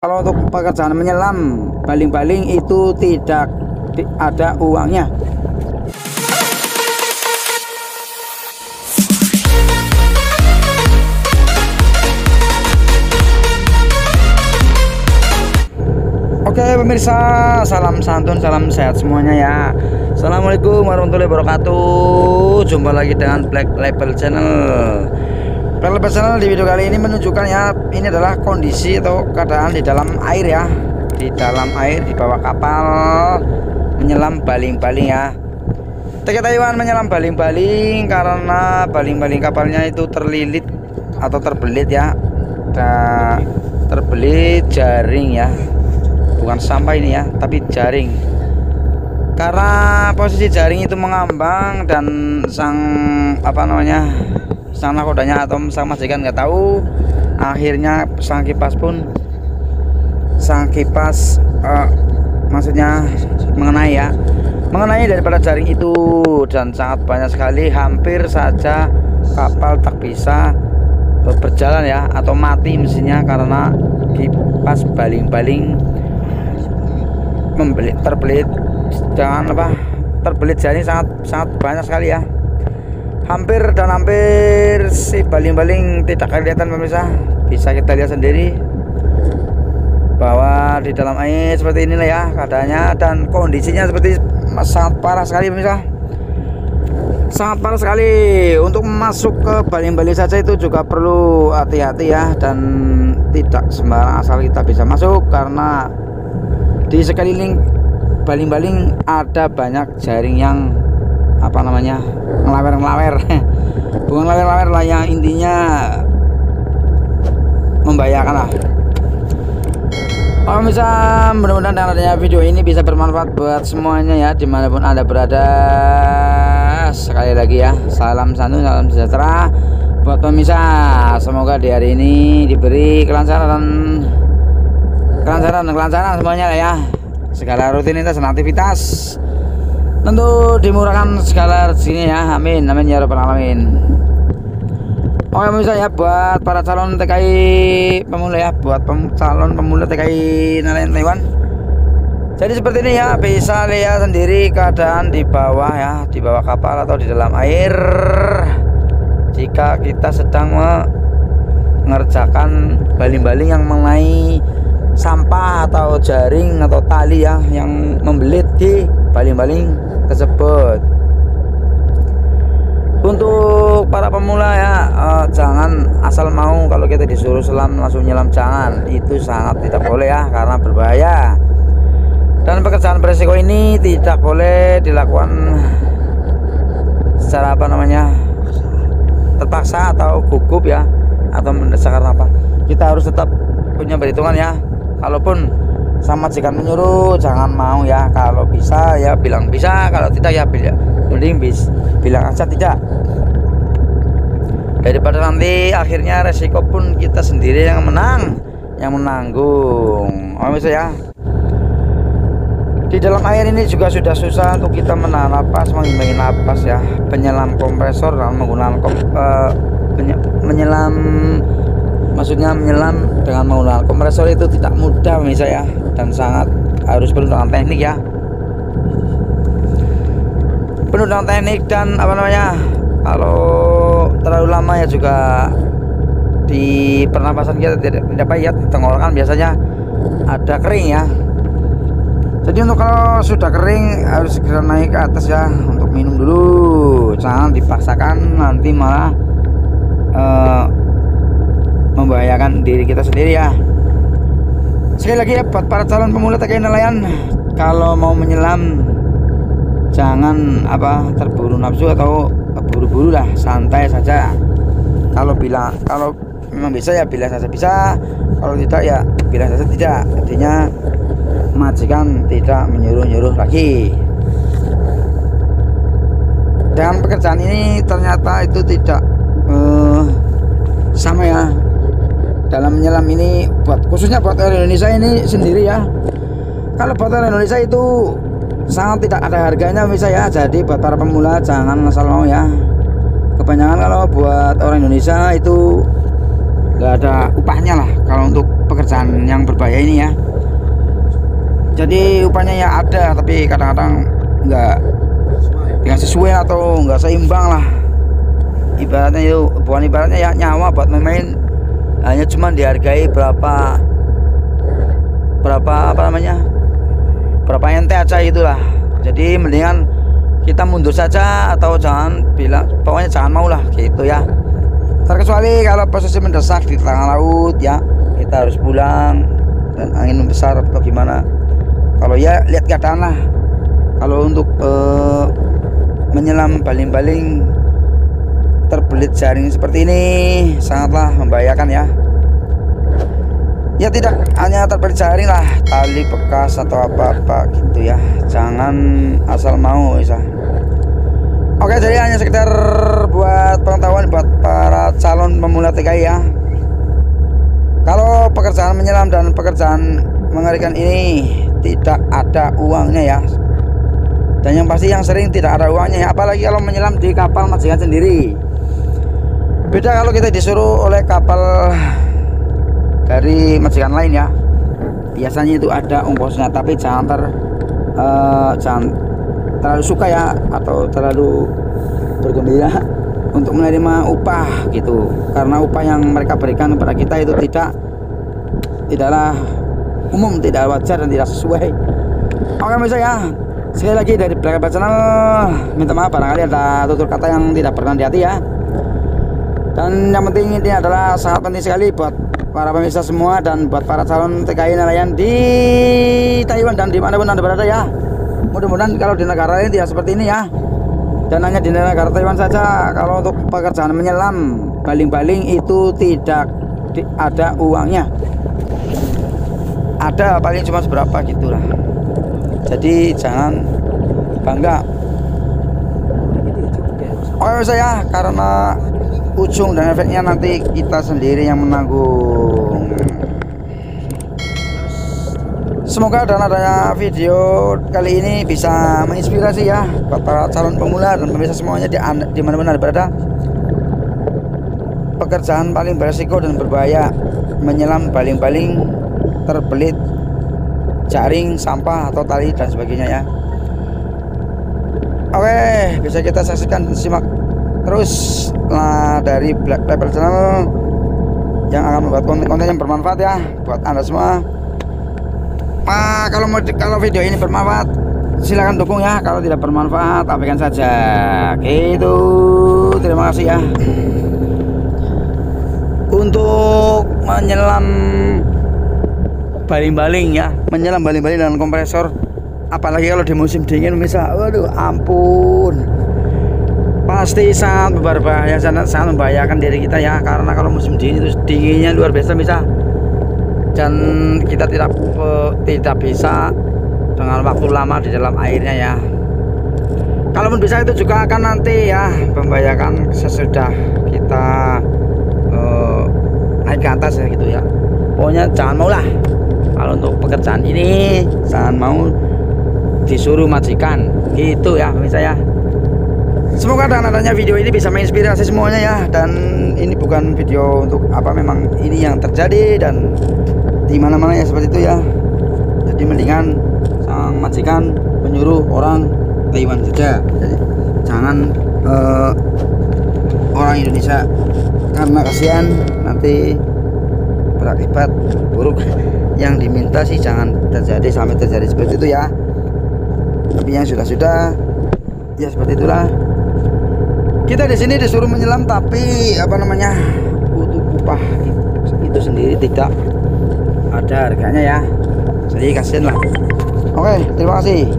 Kalau untuk pekerjaan menyelam baling-baling itu tidak ada uangnya. Oke pemirsa, salam santun, salam sehat semuanya ya. Assalamualaikum warahmatullahi wabarakatuh. Jumpa lagi dengan Black Label Channel. Black Label Channel di video kali ini menunjukkan ya, ini adalah kondisi atau keadaan di dalam air ya. Di dalam air di bawah kapal menyelam baling-baling ya. Teke Taiwan menyelam baling-baling karena baling-baling kapalnya itu terlilit atau terbelit ya. Terbelit jaring ya. Bukan sampah ini ya, tapi jaring. Karena posisi jaring itu mengambang dan sang nakodanya atau sang majikan nggak tahu, akhirnya sang kipas maksudnya mengenai daripada jaring itu, dan sangat banyak sekali, hampir saja kapal tak bisa berjalan ya, atau mati mesinnya karena kipas baling-baling terbelit jaring sangat banyak sekali ya. Hampir si baling-baling tidak kelihatan pemirsa. Bisa kita lihat sendiri bahwa di dalam air seperti inilah ya keadaannya, dan kondisinya seperti sangat parah sekali pemirsa. Sangat parah sekali. Untuk masuk ke baling-baling saja itu juga perlu hati-hati ya, dan tidak sembarang asal kita bisa masuk, karena di sekeliling baling-baling ada banyak jaring yang ngelawer bukan ngelawer lah, yang intinya membahayakan lah. Kalau bisa, mudah-mudahan dengan adanya video ini bisa bermanfaat buat semuanya ya, dimanapun Anda berada. Sekali lagi ya, salam santun, salam sejahtera buat pemirsa. Semoga di hari ini diberi kelancaran semuanya lah ya. Segala rutinitas dan aktivitas tentu dimurahkan segala rezekinya ya, amin amin ya rabbal alamin. Oke pemirsa ya, buat para calon TKI pemula ya, buat calon pemula TKI nelayan Taiwan, jadi seperti ini ya, bisa lihat sendiri keadaan di bawah ya, di bawah kapal atau di dalam air jika kita sedang mengerjakan baling-baling yang mengenai sampah atau jaring atau tali ya, yang membelit di baling-baling tersebut. Untuk para pemula ya, jangan asal mau kalau kita disuruh selam langsung nyelam, jangan, itu sangat tidak boleh ya, karena berbahaya. Dan pekerjaan beresiko ini tidak boleh dilakukan secara terpaksa atau gugup ya, atau mendesak. Karena apa? Kita harus tetap punya perhitungan ya. Kalaupun sama majikan menyuruh, jangan mau ya. Kalau bisa ya bilang bisa, kalau tidak ya mending bilang aja tidak, daripada nanti akhirnya resiko pun kita sendiri yang menanggung. Oh bisa ya, di dalam air ini juga sudah susah untuk kita menahan napas, mengimbangi napas ya. Penyelam kompresor dan menggunakan menyelam dengan menggunakan kompresor itu tidak mudah pemirsa ya, dan sangat harus penuh dengan teknik ya, penuh dengan teknik. Dan kalau terlalu lama ya juga di pernapasan kita tidak baik ya, di tenggorokan biasanya ada kering ya. Jadi untuk kalau sudah kering harus segera naik ke atas ya, untuk minum dulu, jangan dipaksakan, nanti malah membahayakan diri kita sendiri ya. Sekali lagi ya, buat para calon pemula TKI nelayan, kalau mau menyelam jangan terburu nafsu atau buru-buru lah, santai saja. Kalau memang bisa ya bilang saja bisa, kalau tidak ya bilang saja tidak. Artinya majikan tidak menyuruh-nyuruh lagi. Dan pekerjaan ini ternyata itu tidak sama ya. Dalam menyelam ini khususnya buat orang Indonesia ini sendiri ya. Kalau buat orang Indonesia itu sangat tidak ada harganya bisa ya. Jadi buat para pemula jangan asal mau ya. Kebanyakan kalau buat orang Indonesia itu nggak ada upahnya lah kalau untuk pekerjaan yang berbahaya ini ya. Jadi upahnya ya ada, tapi kadang-kadang nggak sesuai atau nggak seimbang lah. Ibaratnya itu bukan ibaratnya ya, nyawa buat main-main hanya cuma dihargai berapa apa namanya, berapa ente aja itulah. Jadi mendingan kita mundur saja atau jangan bilang, pokoknya jangan mau lah gitu ya. Terkecuali kalau posisi mendesak di tengah laut ya, kita harus pulang dan angin besar atau gimana. Kalau ya lihat keadaan lah. Kalau untuk menyelam baling-baling terbelit jaring seperti ini sangatlah membahayakan ya. Ya tidak hanya terbelit jaring lah, tali bekas atau apa-apa gitu ya. Jangan asal mau bisa. Oke, jadi hanya sekedar buat pengetahuan buat para calon pemula TKI ya. Kalau pekerjaan menyelam dan pekerjaan mengerikan ini tidak ada uangnya ya. Dan yang pasti yang sering tidak ada uangnya ya, apalagi kalau menyelam di kapal majikan sendiri. Beda kalau kita disuruh oleh kapal dari majikan lain ya. Biasanya itu ada ongkosnya, tapi jangan terlalu suka ya atau terlalu bergembira untuk menerima upah gitu. Karena upah yang mereka berikan kepada kita itu tidaklah umum, tidak wajar dan tidak sesuai. Oke bisa ya. Sekali lagi dari Black Label Channel, minta maaf barangkali ada tutur kata yang tidak berkenan di hati ya. Dan yang penting ini adalah sangat penting sekali buat para pemirsa semua dan buat para calon TKI nelayan di Taiwan dan dimanapun Anda berada ya. Mudah-mudahan kalau di negara lain tidak seperti ini ya. Dan hanya di negara Taiwan saja kalau untuk pekerjaan menyelam baling-baling itu tidak ada uangnya. Ada paling cuma seberapa gitulah. Jadi jangan bangga. Oh saya, karena ujung dan efeknya nanti kita sendiri yang menanggung. Semoga dengan adanya video kali ini bisa menginspirasi ya buat para calon pemula dan pemirsa semuanya di mana-mana berada. Pekerjaan paling beresiko dan berbahaya menyelam baling-baling terbelit jaring, sampah atau tali dan sebagainya ya. Oke, bisa kita saksikan dan simak terus dari Black Label Channel yang akan membuat konten-konten yang bermanfaat ya buat Anda semua. Kalau video ini bermanfaat silahkan dukung ya, kalau tidak bermanfaat abaikan saja gitu. Terima kasih ya. Untuk menyelam baling-baling ya, menyelam baling-baling dengan kompresor, apalagi kalau di musim dingin misal, waduh ampun, pasti sangat berbahaya, sangat membahayakan diri kita ya. Karena kalau musim dingin itu dinginnya luar biasa misal, dan kita tidak bisa dengan waktu lama di dalam airnya ya. Kalaupun bisa itu juga akan nanti ya membahayakan sesudah kita naik ke atas ya gitu ya. Pokoknya jangan mau lah. Kalau untuk pekerjaan ini jangan mau disuruh majikan gitu ya misalnya. Semoga dengan adanya video ini bisa menginspirasi semuanya ya. Dan ini bukan video untuk apa, memang ini yang terjadi dan di mana-mana ya seperti itu ya. Jadi mendingan sang majikan menyuruh orang Taiwan saja. Jadi jangan orang Indonesia, karena kasihan nanti berakibat buruk. Yang diminta sih jangan terjadi sampai terjadi seperti itu ya. Tapi yang sudah ya seperti itulah. Kita di sini disuruh menyelam, tapi apa namanya, untuk upah itu sendiri tidak ada harganya ya. Jadi kasihan lah. Oke, terima kasih.